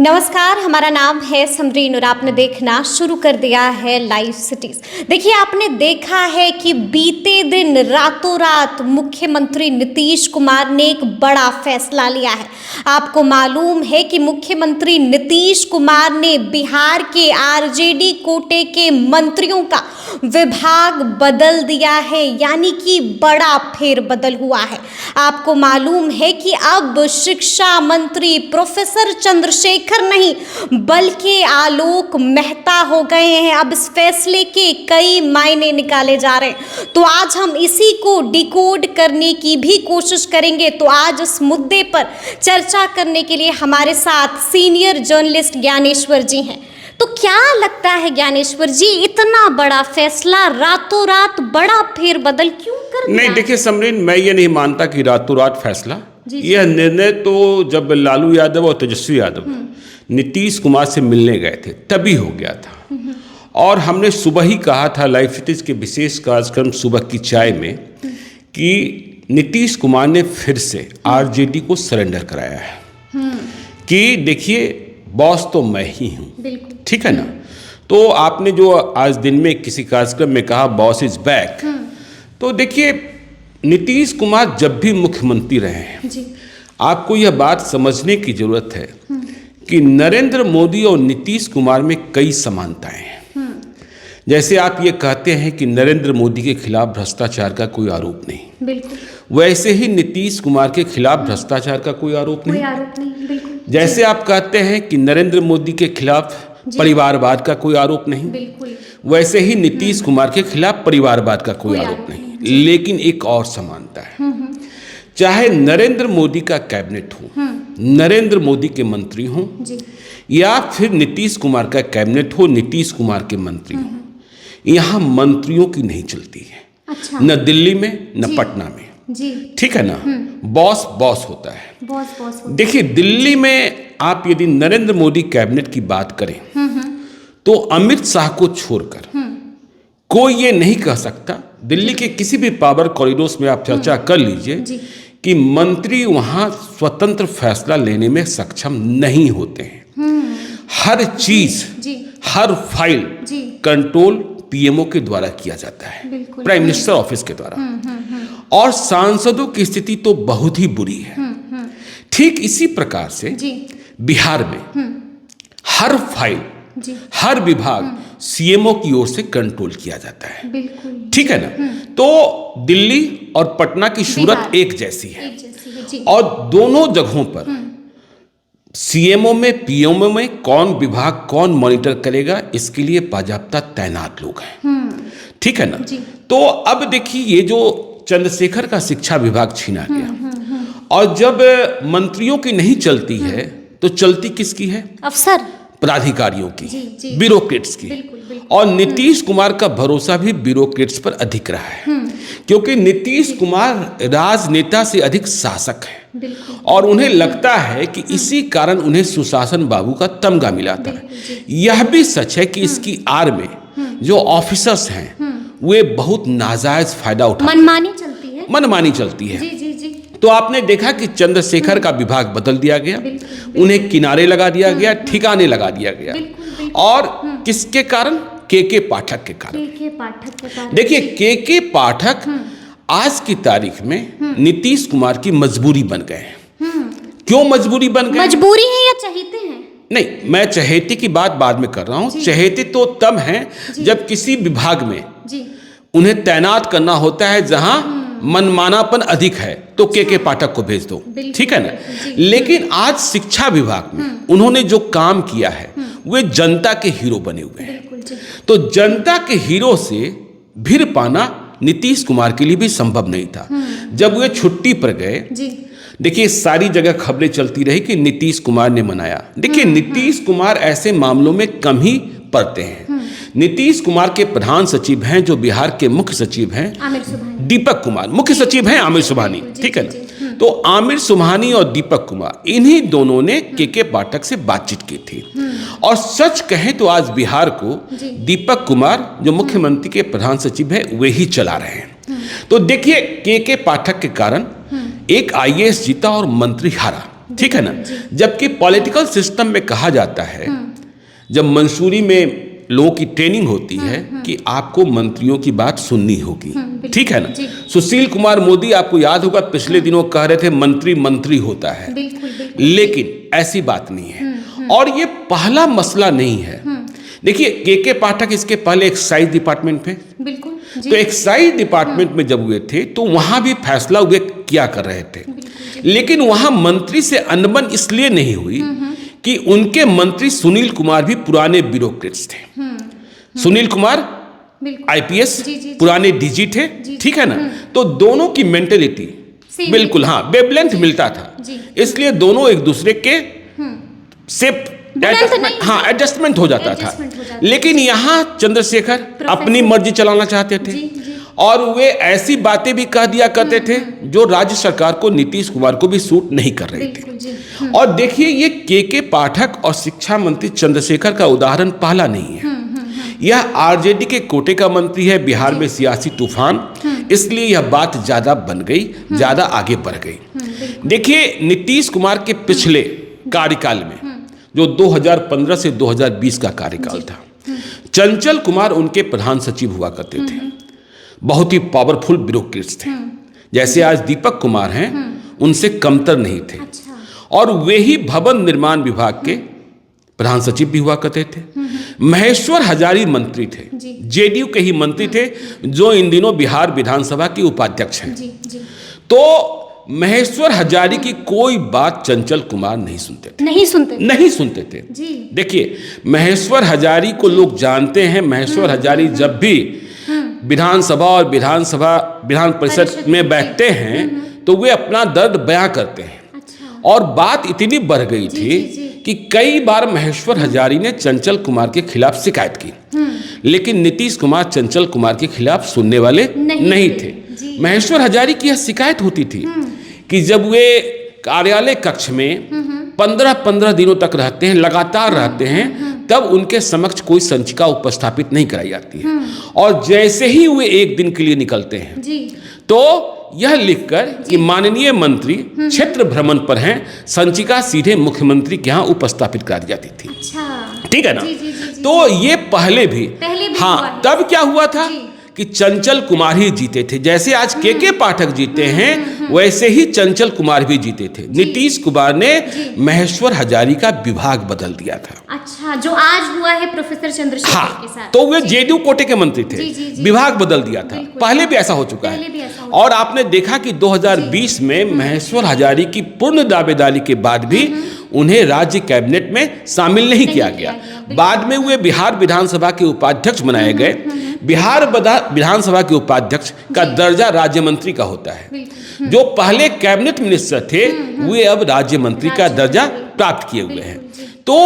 नमस्कार, हमारा नाम है समरीन और आपने देखना शुरू कर दिया है लाइव सिटीज। देखिए, आपने देखा है कि बीते दिन रातों रात मुख्यमंत्री नीतीश कुमार ने एक बड़ा फैसला लिया है। आपको मालूम है कि मुख्यमंत्री नीतीश कुमार ने बिहार के आरजेडी कोटे के मंत्रियों का विभाग बदल दिया है, यानी कि बड़ा फेरबदल हुआ है। आपको मालूम है कि अब शिक्षा मंत्री प्रोफेसर चंद्रशेखर नहीं बल्कि आलोक मेहता हो गए हैं। अब इस फैसले के कई मायने निकाले जा रहे हैं, तो आज हम इसी को डिकोड करने की भी कोशिश करेंगे। तो आज इस मुद्दे पर चर्चा करने के लिए हमारे साथ सीनियर जर्नलिस्ट ज्ञानेश्वर जी हैं। तो क्या लगता है ज्ञानेश्वर जी, इतना बड़ा फैसला रातों रात बड़ा फेरबदल क्यों कर दिया? नहीं, देखिए समरीन, मैं ये नहीं मानता कि रातों रात फैसला। यह निर्णय तो जब लालू यादव और तेजस्वी यादव नीतीश कुमार से मिलने गए थे तभी हो गया था। और हमने सुबह ही कहा था लाइव सिटीज के विशेष कार्यक्रम सुबह की चाय में कि नीतीश कुमार ने फिर से आरजेडी को सरेंडर कराया है कि देखिए बॉस तो मैं ही हूँ, ठीक है ना। तो आपने जो आज दिन में किसी कार्यक्रम में कहा बॉस इज बैक, तो देखिए नीतीश कुमार जब भी मुख्यमंत्री रहे हैं, आपको यह बात समझने की जरूरत है कि नरेंद्र मोदी और नीतीश कुमार में कई समानताएं हैं। जैसे आप ये कहते हैं कि नरेंद्र मोदी के खिलाफ भ्रष्टाचार का कोई आरोप नहीं, वैसे ही नीतीश कुमार के खिलाफ भ्रष्टाचार का कोई आरोप नहीं। जैसे आप कहते हैं कि नरेंद्र मोदी के खिलाफ परिवारवाद का कोई आरोप नहीं, वैसे ही नीतीश कुमार के खिलाफ परिवारवाद का कोई आरोप नहीं। लेकिन एक और समानता है, चाहे नरेंद्र मोदी का कैबिनेट हो, नरेंद्र मोदी के मंत्री हों, या फिर नीतीश कुमार का कैबिनेट हो, नीतीश कुमार के मंत्री हों, यहाँ मंत्रियों की नहीं चलती है। अच्छा। न दिल्ली में न पटना में, ठीक है ना। बॉस बॉस होता है। बॉस देखिए दिल्ली में आप यदि नरेंद्र मोदी कैबिनेट की बात करें तो अमित शाह को छोड़कर कोई ये नहीं कह सकता, दिल्ली के किसी भी पावर कॉरिडोर्स में आप चर्चा कर लीजिए कि मंत्री वहां स्वतंत्र फैसला लेने में सक्षम नहीं होते हैं। हर चीज, हर फाइल कंट्रोल पीएमओ के द्वारा किया जाता है, प्राइम मिनिस्टर ऑफिस के द्वारा। और सांसदों की स्थिति तो बहुत ही बुरी है। ठीक इसी प्रकार से बिहार में हर फाइल, हर विभाग सीएमओ की ओर से कंट्रोल किया जाता है, ठीक है ना। तो दिल्ली और पटना की सूरत एक जैसी है, और दोनों जगहों पर सीएमओ में पीएमओ में कौन विभाग कौन मॉनिटर करेगा, इसके लिए बाजाप्ता तैनात लोग हैं, ठीक है ना। तो अब देखिए ये जो चंद्रशेखर का शिक्षा विभाग छीना गया, और जब मंत्रियों की नहीं चलती है तो चलती किसकी है? अफसर, पदाधिकारियों की, ब्यूरोक्रेट्स की। और नीतीश कुमार का भरोसा भी ब्यूरोक्रेट्स पर अधिक रहा है, क्योंकि नीतीश कुमार राजनेता से अधिक शासक है, और उन्हें लगता है कि इसी कारण उन्हें सुशासन बाबू का तमगा मिला था। यह भी सच है कि इसकी आड़ में जो ऑफिसर्स हैं वे बहुत नाजायज फायदा उठाते हैं, मनमानी चलती है। तो आपने देखा कि चंद्रशेखर का विभाग बदल दिया गया, उन्हें किनारे लगा दिया गया, ठिकाने लगा दिया गया। और किसके कारण? के पाठक के कारण। देखिए के पाठक आज की तारीख में नीतीश कुमार की मजबूरी बन गए हैं। क्यों मजबूरी बन गए? मजबूरी है या चहेते हैं? नहीं, मैं चहेते की बात बाद में कर रहा हूं। चहेते तो तब हैं जब किसी विभाग में उन्हें तैनात करना होता है जहां मनमानापन अधिक है, तो के पाठक को भेज दो, ठीक है ना। लेकिन आज शिक्षा विभाग में उन्होंने जो काम किया है वे जनता के हीरो बने हुए हैं। तो जनता के हीरो से भिड़ पाना नीतीश कुमार के लिए भी संभव नहीं था। जब वे छुट्टी पर गए, देखिए सारी जगह खबरें चलती रही कि नीतीश कुमार ने मनाया। देखिए नीतीश कुमार ऐसे मामलों में कम ही पड़ते हैं। नीतीश कुमार के प्रधान सचिव हैं, जो बिहार के मुख्य सचिव हैं, दीपक कुमार, मुख्य सचिव हैं आमिर सुबहानी, ठीक है ना। तो आमिर सुबहानी और दीपक कुमार, इन्हीं दोनों ने के पाठक से बातचीत की थी। और सच कहें तो आज बिहार को दीपक कुमार, जो मुख्यमंत्री के प्रधान सचिव हैं, वे ही चला रहे हैं। तो देखिए के पाठक के कारण एक आईएएस जीता और मंत्री हारा, ठीक है ना। जबकि पॉलिटिकल सिस्टम में कहा जाता है, जब मंसूरी में लोगों की ट्रेनिंग होती है कि आपको मंत्रियों की बात सुननी होगी, ठीक है ना। सुशील कुमार मोदी, आपको याद होगा, पिछले दिनों कह रहे थे मंत्री मंत्री होता है, लेकिन ऐसी बात नहीं है। और ये पहला मसला नहीं है। देखिए, के पाठक इसके पहले एक्साइज डिपार्टमेंट में, तो एक्साइज डिपार्टमेंट में जब हुए थे तो वहां भी फैसला वे क्या कर रहे थे, लेकिन वहां मंत्री से अनबन इसलिए नहीं हुई कि उनके मंत्री सुनील कुमार भी पुराने ब्यूरोक्रेट्स थे। सुनील कुमार आईपीएस पुराने डीजी थे, ठीक है ना। तो दोनों की मेंटेलिटी बिल्कुल वेवलेंथ मिलता था, इसलिए दोनों एक दूसरे के से एडजस्टमेंट हो जाता था। लेकिन यहाँ चंद्रशेखर अपनी मर्जी चलाना चाहते थे और वे ऐसी बातें भी कह दिया करते थे जो राज्य सरकार को, नीतीश कुमार को भी सूट नहीं कर रही थी। और देखिए, ये के पाठक और शिक्षा मंत्री चंद्रशेखर का उदाहरण पहला नहीं है। यह आरजेडी के कोटे का मंत्री है, बिहार में सियासी तूफान, इसलिए यह बात ज्यादा बन गई, ज्यादा आगे बढ़ गई। देखिए, नीतीश कुमार के पिछले कार्यकाल में, जो 2015 से 2020 का कार्यकाल था, चंचल कुमार उनके प्रधान सचिव हुआ करते थे। बहुत ही पावरफुल ब्यूरोक्रेट्स थे, जैसे आज दीपक कुमार हैं, उनसे कमतर नहीं थे। और वे ही भवन निर्माण विभाग के प्रधान सचिव भी हुआ करते थे। महेश्वर हजारी मंत्री थे, जेडीयू के ही मंत्री थे, जो इन दिनों बिहार विधानसभा के उपाध्यक्ष हैं। तो महेश्वर हजारी की कोई बात चंचल कुमार नहीं सुनते थे। देखिए, महेश्वर हजारी को लोग जानते हैं। महेश्वर हजारी जब भी विधानसभा और विधान परिषद में बैठते हैं तो वे अपना दर्द बयां करते हैं। और बात इतनी बढ़ गई थी कि कई बार महेश्वर हजारी ने चंचल कुमार के खिलाफ शिकायत की, लेकिन नीतीश कुमार चंचल कुमार के खिलाफ सुनने वाले नहीं थे। महेश्वर हजारी की यह शिकायत होती थी कि जब वे कार्यालय कक्ष में 15-15 दिनों तक रहते हैं, लगातार रहते हैं, तब उनके समक्ष कोई संचिका उपस्थापित नहीं कराई जाती है। और जैसे ही वे एक दिन के लिए निकलते हैं तो यह लिखकर कि माननीय मंत्री क्षेत्र भ्रमण पर हैं, संचिका सीधे मुख्यमंत्री के यहाँ उपस्थापित करा दी जाती थी। ठीक है ना। तो ये पहले भी तब क्या हुआ था कि चंचल कुमार ही जीते थे। जैसे आज के पाठक जीते हैं, वैसे ही चंचल कुमार भी जीते थे। नीतीश कुमार ने महेश्वर हजारी का विभाग बदल दिया था। अच्छा, जो आज हुआ है प्रोफेसर चंद्रशेखर के साथ। तो वे जेडीयू कोटे के मंत्री थे, विभाग बदल दिया था। पहले भी ऐसा हो चुका है। और आपने देखा कि 2020 में महेश्वर हजारी की पूर्ण दावेदारी के बाद भी उन्हें राज्य कैबिनेट में शामिल नहीं किया गया। बाद में वे बिहार विधानसभा के उपाध्यक्ष बनाए गए। बिहार विधानसभा के उपाध्यक्ष का दर्जा राज्य मंत्री का होता है। जो पहले कैबिनेट मिनिस्टर थे, वे अब राज्य मंत्री का दर्जा प्राप्त किए हुए हैं। तो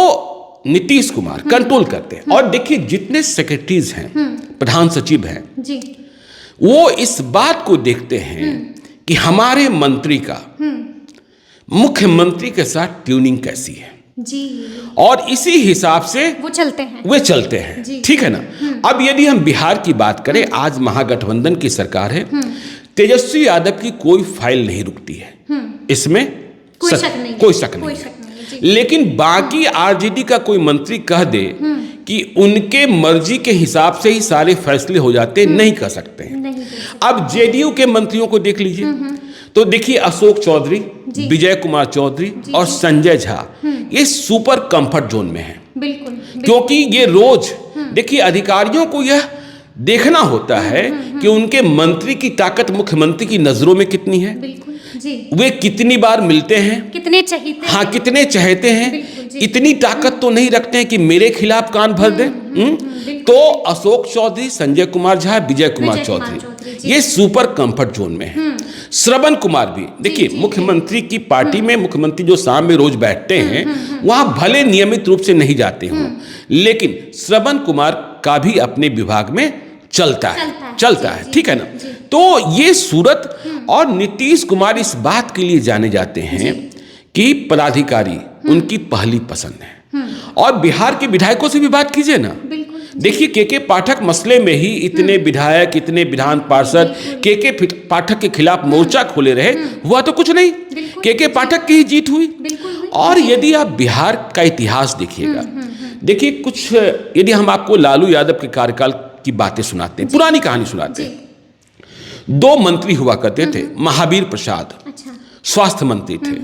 नीतीश कुमार कंट्रोल करते हैं। और देखिए, जितने सेक्रेटरीज हैं, प्रधान सचिव हैं, वो इस बात को देखते हैं कि हमारे मंत्री का मुख्यमंत्री के साथ ट्यूनिंग कैसी है और इसी हिसाब से वो चलते हैं। ठीक है ना। अब यदि हम बिहार की बात करें, आज महागठबंधन की सरकार है, तेजस्वी यादव की कोई फाइल नहीं रुकती है, इसमें कोई शक नहीं है। लेकिन बाकी आरजेडी का कोई मंत्री कह दे कि उनके मर्जी के हिसाब से ही सारे फैसले हो जाते, नहीं कर सकते हैं। अब जेडीयू के मंत्रियों को देख लीजिए, तो देखिए, अशोक चौधरी, विजय कुमार चौधरी और संजय झा, ये सुपर कंफर्ट जोन में हैं। बिल्कुल। क्योंकि ये रोज देखिए, अधिकारियों को यह देखना होता है कि उनके मंत्री की ताकत मुख्यमंत्री की नजरों में कितनी है। वे कितनी बार मिलते हैं, कितने चाहते हैं, इतनी ताकत तो नहीं रखते हैं कि मेरे खिलाफ कान भर दें। तो अशोक चौधरी, संजय कुमार झा, विजय कुमार चौधरी, ये सुपर कंफर्ट जोन में है। श्रवण कुमार भी देखिए, मुख्यमंत्री की पार्टी में मुख्यमंत्री जो शाम में रोज बैठते हैं, वहां भले नियमित रूप से नहीं जाते हों, लेकिन श्रवण कुमार का भी अपने विभाग में चलता है। ठीक है ना। तो ये सूरत, और नीतीश कुमार इस बात के लिए जाने जाते हैं कि पदाधिकारी उनकी पहली पसंद है। और बिहार के विधायकों से भी बात कीजिए ना, देखिए के पाठक मसले में ही इतने विधायक, इतने विधान पार्षद के पाठक के खिलाफ मोर्चा खोले रहे, हुआ तो कुछ नहीं, के पाठक की ही जीत हुई। और यदि आप बिहार का इतिहास देखिएगा, देखिए कुछ, यदि हम आपको लालू यादव के कार्यकाल की बातें सुनाते हैं, पुरानी कहानी सुनाते हैं। 2 मंत्री हुआ करते थे, महावीर प्रसाद स्वास्थ्य मंत्री थे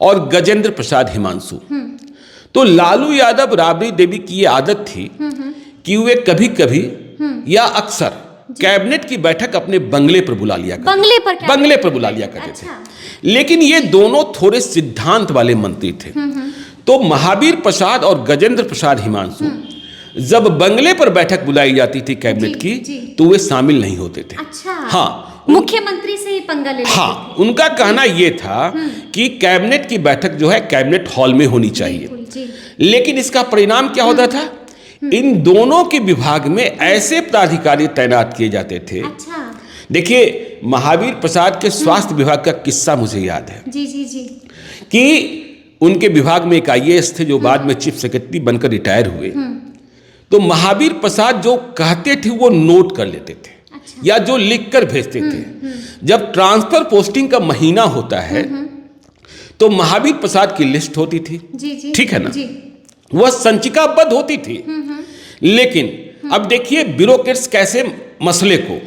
और गजेंद्र प्रसाद हिमांशु। तो लालू यादव, राबड़ी देवी की ये आदत थी कि वे कभी कभी या अक्सर कैबिनेट की बैठक अपने बंगले पर बुला लिया करते थे। लेकिन ये दोनों थोड़े सिद्धांत वाले मंत्री थे। तो महावीर प्रसाद और गजेंद्र प्रसाद हिमांशु जब बंगले पर बैठक बुलाई जाती थी कैबिनेट की, तो वे शामिल नहीं होते थे। हाँ, मुख्यमंत्री से ही पंगा ले लेते थे। हाँ, उनका कहना यह था कि कैबिनेट की बैठक जो है कैबिनेट हॉल में होनी चाहिए। लेकिन इसका परिणाम क्या होता था? इन दोनों के विभाग में ऐसे पदाधिकारी तैनात किए जाते थे। देखिए, महावीर प्रसाद के स्वास्थ्य विभाग का किस्सा मुझे याद है कि उनके विभाग में एक IAS थे जो बाद में चीफ सेक्रेटरी बनकर रिटायर हुए। तो महावीर प्रसाद जो कहते थे वो नोट कर लेते थे, या जो लिख कर भेजते थे। जब ट्रांसफर पोस्टिंग का महीना होता है तो महावीर प्रसाद की लिस्ट होती थी, ठीक है ना, वह संचिकाबद्ध होती थी। लेकिन अब देखिए ब्यूरोक्रेट्स कैसे मसले को,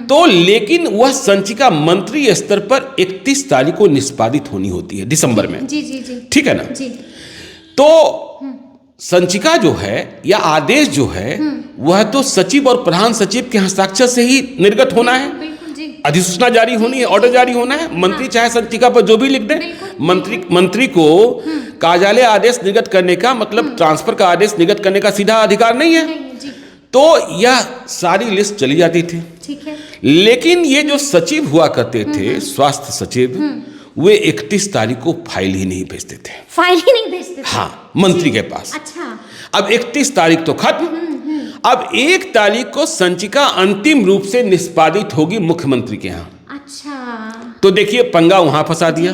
तो लेकिन वह संचिका मंत्री स्तर पर 31 तारीख को निष्पादित होनी होती है, दिसंबर में। ठीक है ना। तो संचिका जो है या आदेश जो है वह तो सचिव और प्रधान सचिव के हस्ताक्षर से ही निर्गत होना है। अधिसूचना जारी होनी है, ऑर्डर जारी होना है। मंत्री चाहे संचिका पर जो भी लिख दे, मंत्री को कार्यालय आदेश निर्गत करने का, मतलब ट्रांसफर का आदेश निर्गत करने का सीधा अधिकार नहीं है। तो यह सारी लिस्ट चली जाती थी। लेकिन ये जो सचिव हुआ करते थे, स्वास्थ्य सचिव, वे 31 तारीख को फाइल ही नहीं भेजते थे। हाँ, मंत्री के पास। अब 31 तारीख तो खत्म। अब 1 तारीख को संचिका अंतिम रूप से निष्पादित होगी मुख्यमंत्री के यहाँ। तो देखिए पंगा वहां फंसा दिया,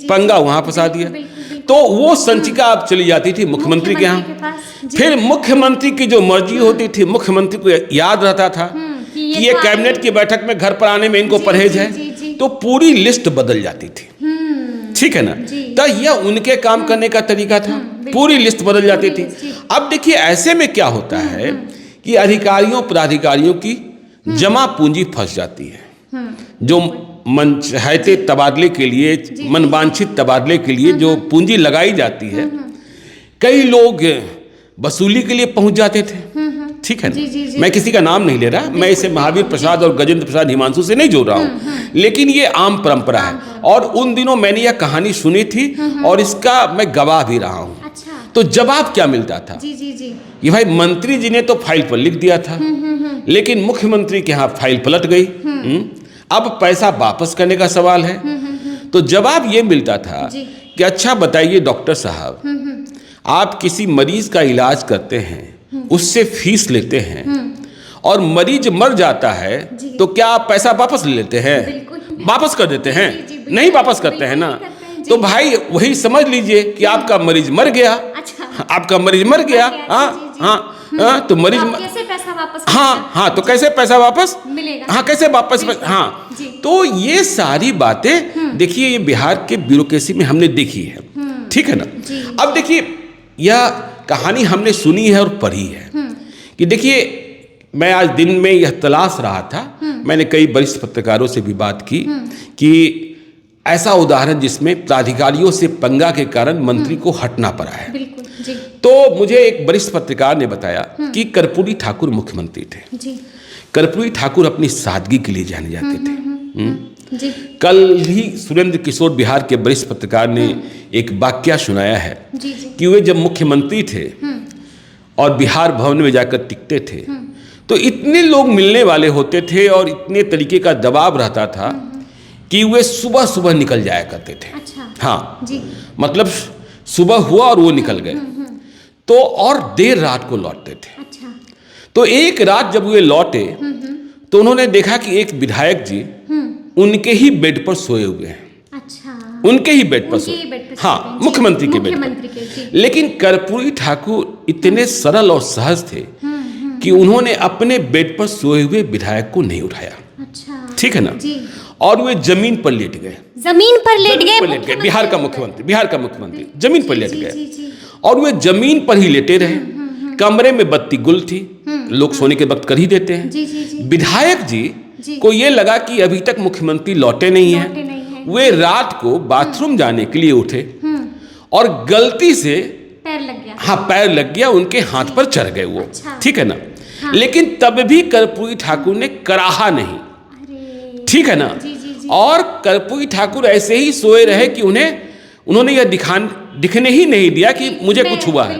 पंगा वहां फंसा दिया। तो वो संचिका अब चली जाती थी मुख्यमंत्री के यहाँ। फिर मुख्यमंत्री की जो मर्जी होती थी, मुख्यमंत्री को याद रहता था कि ये कैबिनेट की बैठक में घर पर आने में इनको परहेज है, तो पूरी लिस्ट बदल जाती थी। ठीक है ना। तो यह उनके काम करने का तरीका था, पूरी लिस्ट बदल जाती थी। अब देखिए ऐसे में क्या होता है कि अधिकारियों पदाधिकारियों की जमा पूंजी फंस जाती है। जो मनचाहते तबादले के लिए, मनवांछित तबादले के लिए जो पूंजी लगाई जाती है, कई लोग वसूली के लिए पहुंच जाते थे। ठीक है ना। मैं किसी का नाम नहीं ले रहा, मैं इसे महावीर प्रसाद और गजेंद्र प्रसाद हिमांशु से नहीं जोड़ रहा हूं, लेकिन ये आम परंपरा है। और उन दिनों मैंने यह कहानी सुनी थी और इसका मैं गवाह भी रहा हूं। तो जवाब क्या मिलता था? ये भाई मंत्री जी ने तो फाइल पर लिख दिया था, लेकिन मुख्यमंत्री के यहाँ फाइल पलट गई। अब पैसा वापस करने का सवाल है। तो जवाब ये मिलता था कि अच्छा बताइए डॉक्टर साहब, आप किसी मरीज का इलाज करते हैं, उससे फीस लेते हैं और मरीज मर जाता है, तो क्या आप पैसा वापस ले लेते हैं? वापस कर देते हैं? नहीं वापस करते हैं ना। तो भाई वही समझ लीजिए कि आपका मरीज मर गया। आपका मरीज मर गया। हाँ, तो मरीज कैसे पैसा वापस? हाँ, तो कैसे पैसा वापस मिलेगा? हाँ, कैसे वापस? हाँ, तो ये सारी बातें देखिए ये बिहार के ब्यूरोक्रेसी में हमने देखी है। ठीक है ना। अब देखिए यह कहानी हमने सुनी है और पढ़ी है कि देखिए मैं आज दिन में यह तलाश रहा था, मैंने कई वरिष्ठ पत्रकारों से भी बात की कि ऐसा उदाहरण जिसमें प्राधिकारियों से पंगा के कारण मंत्री को हटना पड़ा है। तो मुझे एक वरिष्ठ पत्रकार ने बताया कि कर्पूरी ठाकुर मुख्यमंत्री थे। कर्पूरी ठाकुर अपनी सादगी के लिए जाने जाते थे। कल ही सुरेंद्र किशोर बिहार के वरिष्ठ पत्रकार ने एक वाक्या सुनाया है कि वे जब मुख्यमंत्री थे और बिहार भवन में जाकर टिकते थे, तो इतने लोग मिलने वाले होते थे और इतने तरीके का दबाव रहता था कि वे सुबह सुबह निकल जाया करते थे। हाँ, मतलब सुबह हुआ और वो निकल गए, तो और देर रात को लौटते थे। तो एक रात जब वे लौटे तो उन्होंने देखा कि एक विधायक जी उनके ही बेड पर सोए हुए हैं। उनके ही बेड पर सोए, हाँ, मुख्यमंत्री के बेड पर। लेकिन कर्पूरी ठाकुर इतने सरल और सहज थे कि उन्होंने अपने बेड पर सोए हुए विधायक को नहीं उठाया। अच्छा, ठीक है ना जी। और वे जमीन पर लेट गए। जमीन पर लेट गए? बिहार का मुख्यमंत्री जमीन पर लेट गए। जी। और वे जमीन पर ही लेटे रहे। कमरे में बत्ती गुल थी, लोग सोने के वक्त कर ही देते हैं। जी। विधायक जी को ये लगा कि अभी तक मुख्यमंत्री लौटे नहीं है। वे रात को बाथरूम जाने के लिए उठे और गलती से पैर लग गया। हाँ, पैर लग गया, उनके हाथ पर चढ़ गए वो। अच्छा। ठीक है ना। हाँ। लेकिन तब भी कर्पूरी ठाकुर ने कराहा नहीं। अरे, ठीक है ना। जी। और कर्पूरी ठाकुर ऐसे ही सोए रहे कि उन्होंने यह दिखने ही नहीं दिया कि मुझे कुछ हुआ है।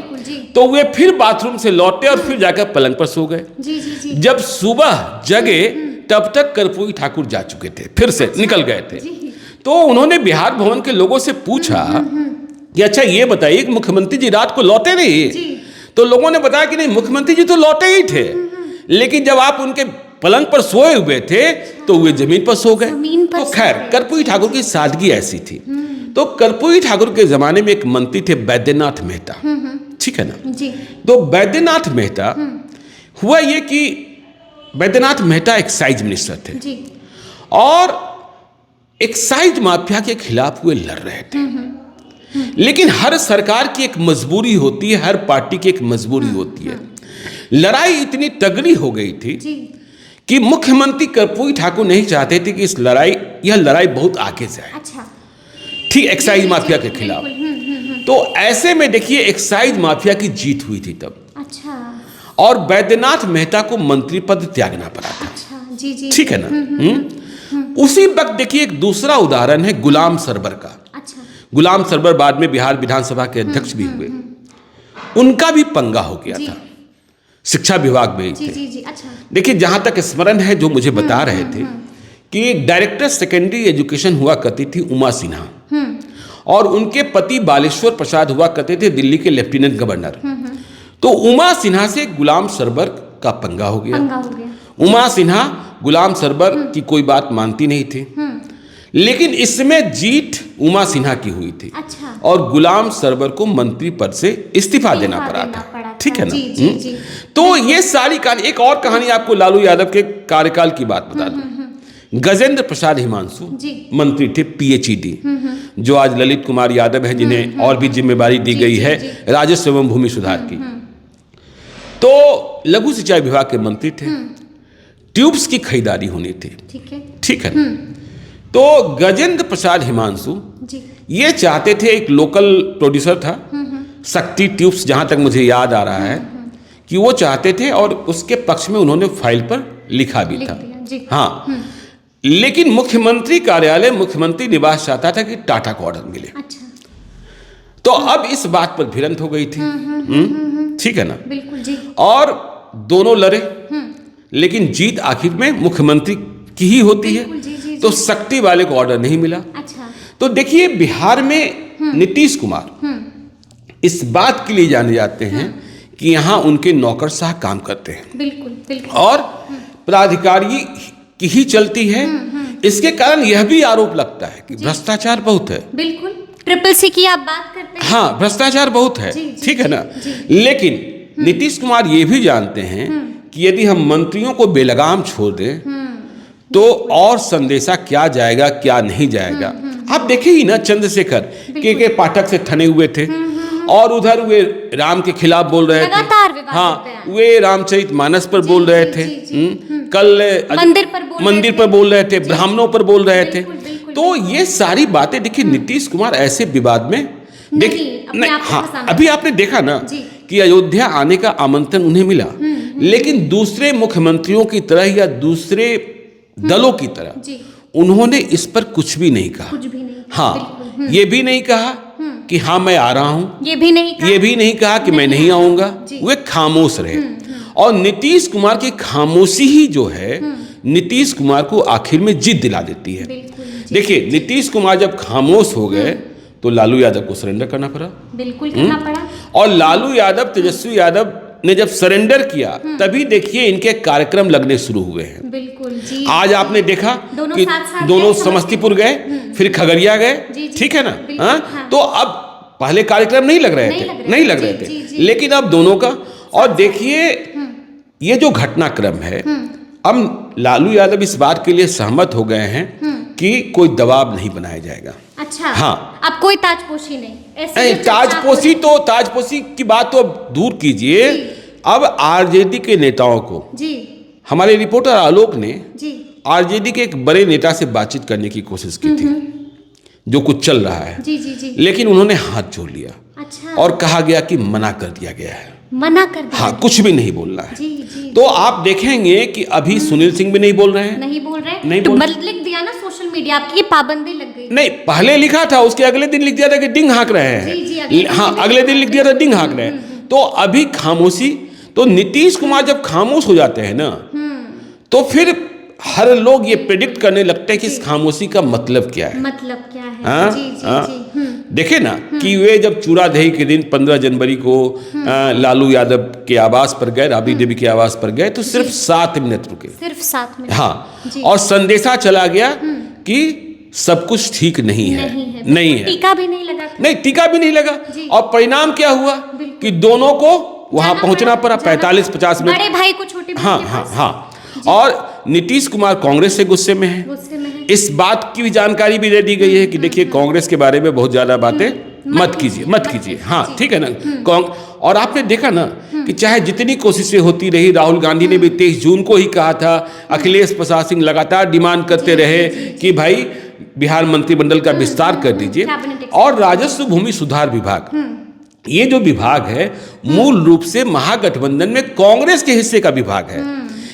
तो वे फिर बाथरूम से लौटे और फिर जाकर पलंग पर सो गए। जी। जब सुबह जगे तब तक कर्पूरी ठाकुर जा चुके थे, फिर से निकल गए थे। तो उन्होंने बिहार भवन के लोगों से पूछा कि अच्छा ये बताइए कि मुख्यमंत्री जी रात को लौटे नहीं? तो लोगों ने बताया कि नहीं, मुख्यमंत्री जी तो लौटे ही थे, लेकिन जब आप उनके पलंग पर सोए हुए थे तो वे जमीन पर सो गए। तो खैर, कर्पूरी ठाकुर की सादगी ऐसी थी। तो कर्पूरी ठाकुर के जमाने में एक मंत्री थे बैद्यनाथ मेहता। ठीक है ना जी। तो बैद्यनाथ मेहता, हुआ ये कि बैद्यनाथ मेहता एक्साइज मिनिस्टर थे जी। और एक्साइज माफिया के खिलाफ वे लड़ रहे थे। लेकिन हर सरकार की एक मजबूरी होती है, हर पार्टी की एक मजबूरी होती है। लड़ाई इतनी तगड़ी हो गई थी कि मुख्यमंत्री कर्पूरी ठाकुर नहीं चाहते थे कि यह लड़ाई बहुत आगे जाए। अच्छा। ठीक, एक्साइज माफिया के खिलाफ। तो ऐसे में देखिए एक्साइज माफिया की जीत हुई थी तब। अच्छा। और बैद्यनाथ मेहता को मंत्री पद त्यागना पड़ा था। अच्छा, जी। ठीक है ना। उसी वक्त देखिए एक दूसरा उदाहरण है गुलाम सरवर का। अच्छा। गुलाम सरवर बाद में बिहार विधानसभा के अध्यक्ष भी हुए। उनका भी पंगा हो गया था, शिक्षा विभाग में ही थे। जी। अच्छा। देखिए जहां तक स्मरण है, जो मुझे बता रहे थे कि डायरेक्टर सेकेंडरी एजुकेशन हुआ करती थी उमा सिन्हा, और उनके पति बालेश्वर प्रसाद हुआ करते थे दिल्ली के लेफ्टिनेंट गवर्नर। तो उमा सिन्हा से गुलाम सरवर का पंगा हो गया। उमा सिन्हा गुलाम सरवर की कोई बात मानती नहीं थी, लेकिन इसमें जीत उमा सिन्हा की हुई थी। अच्छा। और गुलाम सरवर को मंत्री पद से इस्तीफा देना पड़ा था। ठीक है ना। जी। तो ये सारी कहानी, एक और कहानी आपको लालू यादव के कार्यकाल की बात बता दूं। गजेंद्र प्रसाद हिमांशु मंत्री थे, पीएचईडी, जो आज ललित कुमार यादव हैं, जिन्हें और भी जिम्मेदारी दी गई है राजस्व एवं भूमि सुधार की। तो लघु सिंचाई विभाग के मंत्री थे। ट्यूब्स की खरीदारी होनी थी। ठीक है। तो गजेंद्र प्रसाद हिमांशु ये चाहते थे, एक लोकल प्रोड्यूसर था शक्ति ट्यूब्स, जहां तक मुझे याद आ रहा है कि वो चाहते थे, और उसके पक्ष में उन्होंने फाइल पर लिखा भी था। हाँ, लेकिन मुख्यमंत्री कार्यालय, मुख्यमंत्री निवास चाहता था कि टाटा को ऑर्डर मिले। अच्छा। तो अब इस बात पर भिड़ंत हो गई थी। ठीक है ना। बिल्कुल जी। और दोनों लड़े, लेकिन जीत आखिर में मुख्यमंत्री की ही होती है। जी। तो शक्ति वाले को ऑर्डर नहीं मिला। अच्छा। तो देखिए बिहार में नीतीश कुमार इस बात के लिए जाने जाते हैं कि यहाँ उनके नौकरशाह काम करते हैं। बिल्कुल। और प्राधिकारी की ही चलती है। इसके कारण यह भी आरोप लगता है कि भ्रष्टाचार बहुत है। बिल्कुल, ट्रिपल सी की आप बात करते हैं। हाँ, भ्रष्टाचार बहुत है। ठीक है ना। लेकिन नीतीश कुमार ये भी जानते हैं कि यदि हम मंत्रियों को बेलगाम छोड़ दें तो और संदेशा क्या जाएगा, क्या नहीं जाएगा। आप देखिए ही ना, चंद्रशेखर के पाठक से ठने हुए थे, और उधर वे राम के खिलाफ बोल रहे थे। हाँ, वे रामचरितमानस पर बोल रहे थे। कल मंदिर पर बोल रहे थे, ब्राह्मणों पर बोल रहे थे। तो ये सारी बातें देखिए, नीतीश कुमार ऐसे विवाद में नहीं। हाँ, अभी आपने देखा ना कि अयोध्या आने का आमंत्रण उन्हें मिला, लेकिन दूसरे मुख्यमंत्रियों की तरह या दूसरे दलों की तरह उन्होंने इस पर कुछ भी नहीं कहा। हाँ, ये भी नहीं कहा कि हाँ मैं आ रहा हूं, ये भी नहीं कहा कि मैं नहीं आऊंगा। वे खामोश रहे। और नीतीश कुमार की खामोशी ही जो है नीतीश कुमार को आखिर में जिद दिला देती है। देखिए, नीतीश कुमार जब खामोश हो गए तो लालू यादव को सरेंडर करना पड़ा। बिल्कुल करना पड़ा। और लालू यादव, तेजस्वी यादव ने जब सरेंडर किया तभी देखिए इनके कार्यक्रम लगने शुरू हुए हैं। बिल्कुल जी। आज आपने देखा कि दोनों समस्तीपुर गए, फिर खगड़िया गए। ठीक है ना। हाँ, तो अब पहले कार्यक्रम नहीं लग रहे थे, लेकिन अब दोनों का। और देखिए ये जो घटनाक्रम है, अब लालू यादव इस बात के लिए सहमत हो गए हैं कि कोई दबाव नहीं बनाया जाएगा। अच्छा, हाँ, अब कोई ताजपोशी नहीं, नहीं, ताजपोशी की बात तो अब दूर कीजिए। अब आरजेडी के नेताओं को जी, हमारे रिपोर्टर आलोक ने जी, आरजेडी के एक बड़े नेता से बातचीत करने की कोशिश की थी, जो कुछ चल रहा है, जी, जी, जी, लेकिन उन्होंने हाथ जोड़ लिया। अच्छा, और कहा गया कि मना कर दिया गया है, मना कर दिया। हाँ, कुछ भी नहीं बोलना है। जी, जी, तो आप देखेंगे कि अभी सुनील सिंह भी नहीं बोल रहे हैं, नहीं बोल रहे, नहीं तो बोल बल लिख दिया ना सोशल मीडिया, आपकी ये पाबंदी लग गई। नहीं, पहले लिखा था, उसके अगले दिन लिख दिया था कि डिंग हाँक रहे हैं। जी, जी, अगले दिन हाँ, अगले दिन लिख दिया था डिंग हाँक रहे हैं। तो अभी खामोशी, तो नीतीश कुमार जब खामोश हो जाते हैं ना, तो फिर हर लोग ये प्रेडिक्ट करने लगते हैं कि इस खामोशी का मतलब क्या है। मतलब क्या है? हाँ, जी, जी, हाँ। जी, देखे ना कि वे जब चूड़ादही के दिन 15 जनवरी को लालू यादव के आवास पर गए, राबड़ी देवी के आवास पर गए, तो सिर्फ 7 मिनट रुके, सिर्फ 7 मिनट। हाँ, जी। और संदेशा चला गया कि सब कुछ ठीक नहीं है, नहीं है, टीका भी नहीं लगा, नहीं, टीका भी नहीं लगा। जी। और परिणाम क्या हुआ कि दोनों को वहां पहुंचना पड़ा 45-50 मिनट। बड़े भाई को छोटे भाई हाँ, के हाँ, पास। हाँ। और नीतीश कुमार कांग्रेस से गुस्से में है। गुस्से में है। इस बात की भी जानकारी भी दे दी गई है कि देखिए, कांग्रेस के बारे में बहुत ज्यादा बातें मत कीजिए। हाँ, ठीक है ना। और आपने देखा ना कि चाहे जितनी कोशिशें होती रही, राहुल गांधी ने भी 23 जून को ही कहा था, अखिलेश प्रसाद सिंह लगातार डिमांड करते रहे कि भाई बिहार मंत्रिमंडल का विस्तार कर दीजिए। और राजस्व भूमि सुधार विभाग, ये जो विभाग है मूल रूप से महागठबंधन में कांग्रेस के हिस्से का विभाग है।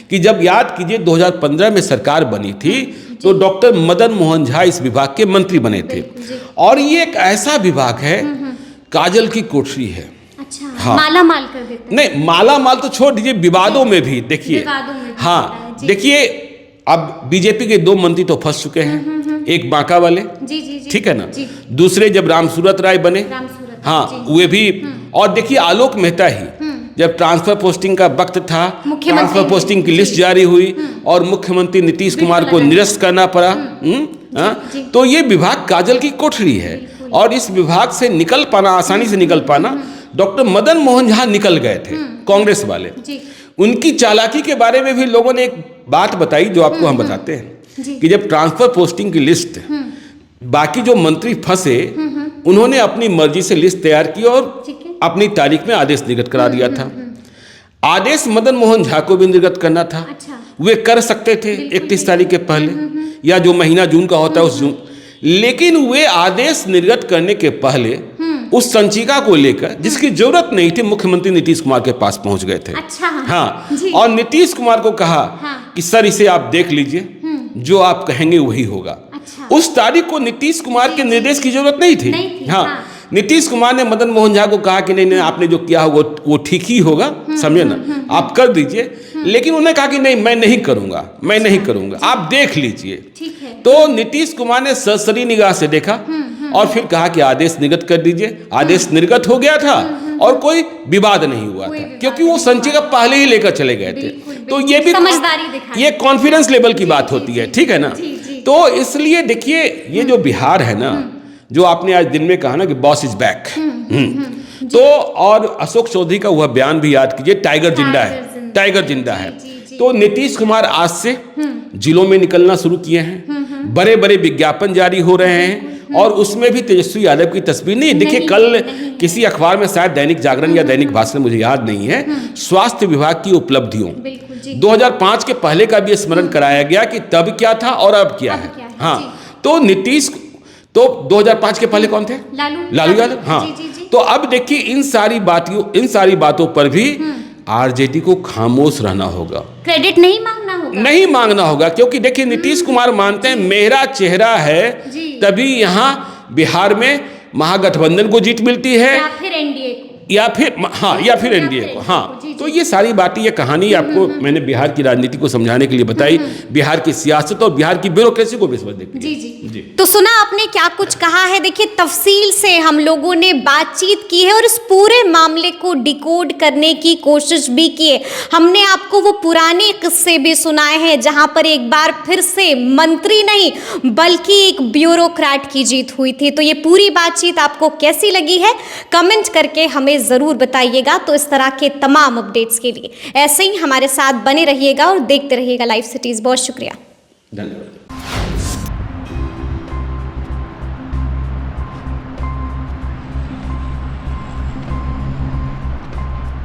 कि जब याद कीजिए 2015 में सरकार बनी थी, तो डॉक्टर मदन मोहन झा इस विभाग के मंत्री बने थे। और ये एक ऐसा विभाग है, काजल की कोठरी है। अच्छा, हाँ, माला माल कर देते हैं। नहीं, माला माल तो छोड़ दीजिए, विवादों में भी देखिए। हाँ, देखिए, अब बीजेपी के 2 मंत्री तो फंस चुके हैं, एक बांका वाले, जी, जी, जी, ठीक है ना, जी। दूसरे जब रामसूरत राय बने, हाँ, वे भी। और देखिए, आलोक मेहता ही जब ट्रांसफर पोस्टिंग का वक्त था, ट्रांसफर पोस्टिंग की लिस्ट जारी हुई और मुख्यमंत्री नीतीश कुमार को निरस्त करना पड़ा। तो ये विभाग काजल की कोठरी है, और इस विभाग से निकल पाना, आसानी से निकल पाना, डॉक्टर मदन मोहन झा निकल गए थे, कांग्रेस वाले। उनकी चालाकी के बारे में भी लोगों ने एक बात बताई, जो आपको हम बताते हैं कि जब ट्रांसफर पोस्टिंग की लिस्ट, बाकी जो मंत्री फंसे, उन्होंने अपनी मर्जी से लिस्ट तैयार की और अपनी तारीख में आदेश निर्गत करा दिया था। आदेश मदन मोहन झा को भी निर्गत करना था। अच्छा। वे कर सकते थे 31 तारीख के पहले, या जो महीना जून का होता है उस जून। लेकिन वे आदेश निर्गत करने के पहले उस संचिका को लेकर, जिसकी जरूरत नहीं थी, मुख्यमंत्री नीतीश कुमार के पास पहुंच गए थे। अच्छा, हाँ, और नीतीश कुमार को कहा कि सर, इसे आप देख लीजिए, जो आप कहेंगे वही होगा। अच्छा। उस तारीख को नीतीश कुमार के निर्देश की जरूरत नहीं थी। हाँ, नीतीश कुमार ने मदन मोहन झा को कहा कि नहीं, आपने जो किया होगा वो ठीक ही होगा, समझे ना, आप कर दीजिए। लेकिन उन्होंने कहा कि नहीं, मैं नहीं करूंगा, आप देख लीजिए। तो नीतीश कुमार ने सरसरी निगाह से देखा और फिर कहा कि आदेश निर्गत कर दीजिए। आदेश निर्गत हो गया था और कोई विवाद नहीं हुआ था, क्योंकि वो संचिका पहले ही लेकर चले गए थे। तो ये भी समझदारी, ये कॉन्फिडेंस लेवल की बात होती है, ठीक है ना। तो इसलिए देखिए, ये जो बिहार है ना, जो आपने आज दिन में कहा ना कि बॉस इज बैक, तो और अशोक चौधरी का वह बयान भी याद कीजिए, टाइगर जिंदा है। तो नीतीश कुमार आज से जिलों में निकलना शुरू किए हैं, बड़े बड़े विज्ञापन जारी हो रहे हैं, और उसमें भी तेजस्वी यादव की तस्वीर नहीं। देखिए, कल किसी अखबार में, शायद दैनिक जागरण या दैनिक भास्कर, मुझे याद नहीं है, स्वास्थ्य विभाग की उपलब्धियों 2005 के पहले का भी स्मरण कराया गया कि तब क्या था और अब क्या है। हाँ, तो नीतीश, तो 2005 के पहले कौन थे? लालू यादव। हाँ, तो अब देखिए, इन सारी बातों पर भी आरजेडी को खामोश रहना होगा, क्रेडिट नहीं मांगना होगा, क्योंकि देखिए, नीतीश कुमार मानते हैं मेरा चेहरा है, तभी यहाँ बिहार में महागठबंधन को जीत मिलती है, या फिर एनडीए को, या फिर एनडीए को। हाँ, तो ये सारी बातें, ये कहानी आपको मैंने बिहार की राजनीति को समझाने के लिए बताई, बिहार की सियासत और बिहार की ब्यूरोक्रेसी को भी समझने के लिए। जी। तो सुना आपने क्या कुछ कहा है। देखिए, तफसील से हम लोगों ने बातचीत की है और इस पूरे मामले को डिकोड करने की कोशिश भी की है। हमने आपको वो पुराने किस्से भी सुनाए हैं, जहां पर एक बार फिर से मंत्री नहीं बल्कि एक ब्यूरोक्रेट की जीत हुई थी। तो ये पूरी बातचीत आपको कैसी लगी है, कमेंट करके हमें में ज़रूर बताइएगा। तो इस तरह के तमाम अपडेट्स के लिए ऐसे ही हमारे साथ बने रहिएगा और देखते रहिएगा लाइव सिटीज़। बहुत शुक्रिया। धन्यवाद।